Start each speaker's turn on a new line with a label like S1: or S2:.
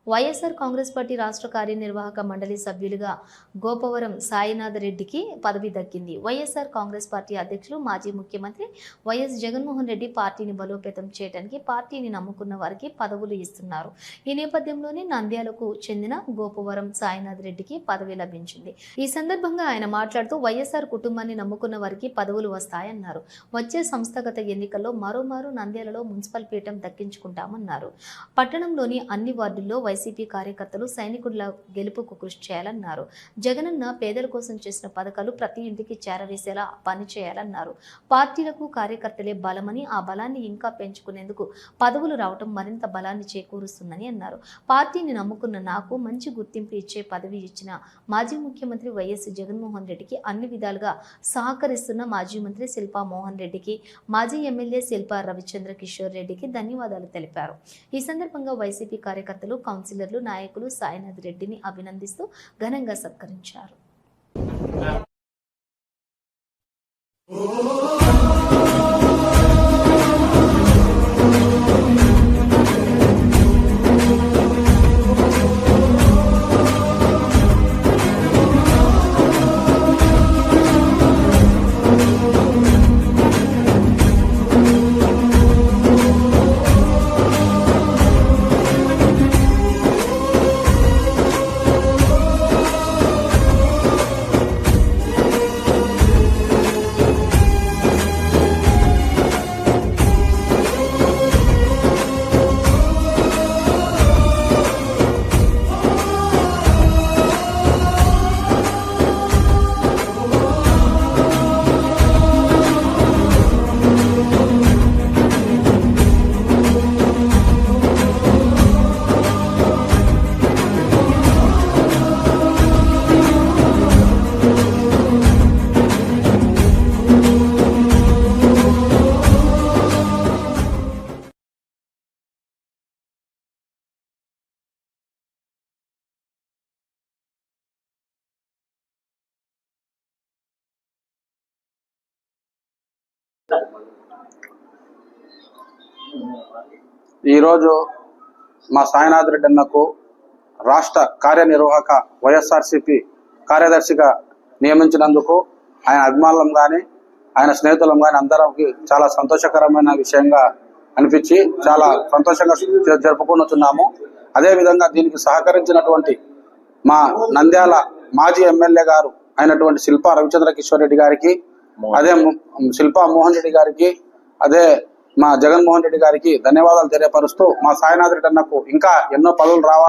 S1: YSR Congress party రాష్ట్ర కార్యనిర్వాహక మండలి సభ్యులుగా గోపవరం సాయినాథ్ రెడ్డికి పదవి దక్కింది. వైఎస్ఆర్ కాంగ్రెస్ పార్టీ అధ్యక్షులు మాజీ ముఖ్యమంత్రి వైఎస్ జగన్మోహన్ రెడ్డి పార్టీని బలోపేతం చేయడానికి పార్టీని నమ్ముకున్న వారికి పదవులు ఇస్తున్నారు. ఈ నేపథ్యంలోనే నంద్యాలకు చెందిన గోపవరం సాయినాథ్ రెడ్డికి పదవి లభించింది. ఈ సందర్భంగా ఆయన మాట్లాడుతూ వైఎస్ఆర్ కుటుంబాన్ని నమ్ముకున్న వారికి పదవులు వస్తాయన్నారు. వచ్చే సంస్థాగత ఎన్నికల్లో మరోమారు నంద్యాలలో మున్సిపల్ పీఠం దక్కించుకుంటామన్నారు. పట్టణంలోని అన్ని వార్డుల్లో వైసీపీ కార్యకర్తలు సైనికుల గెలుపుకు కృషి చేయాలన్నారు. జగనన్న పేదల కోసం చేసిన పథకాలు ప్రతి ఇంటికి చేరవేసేలా పనిచేయాలన్నారు. పార్టీలకు కార్యకర్తలే బలమని, ఆ బలాన్ని ఇంకా పెంచుకునేందుకు పదవులు రావటం మరింత బలాన్ని చేకూరుస్తుందని అన్నారు. పార్టీని నమ్ముకున్న నాకు మంచి గుర్తింపు ఇచ్చే పదవి ఇచ్చిన మాజీ ముఖ్యమంత్రి వైఎస్ జగన్మోహన్ రెడ్డికి, అన్ని విధాలుగా సహకరిస్తున్న మాజీ మంత్రి శిల్పా మోహన్ రెడ్డికి, మాజీ ఎమ్మెల్యే శిల్పా రవిచంద్ర కిషోర్ రెడ్డికి ధన్యవాదాలు తెలిపారు. ఈ సందర్భంగా వైసీపీ కార్యకర్తలు, కౌన్సిలర్లు, నాయకులు సాయినాథ్ రెడ్డిని అభినందిస్తూ ఘనంగా సత్కరించారు.
S2: ఈరోజు మా సాయినాథ్ రెడ్డి అన్నకు రాష్ట్ర కార్యనిర్వాహక వైఎస్ఆర్సీపీ కార్యదర్శిగా నియమించినందుకు ఆయన అభిమానులం కానీ, ఆయన స్నేహితులం కానీ అందరికి చాలా సంతోషకరమైన విషయంగా అనిపించి చాలా సంతోషంగా జరుపుకుంటున్నాము. అదేవిధంగా దీనికి సహకరించినటువంటి మా నంద్యాల మాజీ ఎమ్మెల్యే గారు అయినటువంటి శిల్పా రవిచంద్ర కిషోర్ రెడ్డి గారికి, అదే శిల్పా మోహన్ రెడ్డి గారికి, అదే మా జగన్మోహన్ రెడ్డి గారికి ధన్యవాదాలు తెలియపరుస్తూ మా సాయినాథ్ రెడ్డి అన్నకు ఇంకా ఎన్నో పదవులు రావాలి.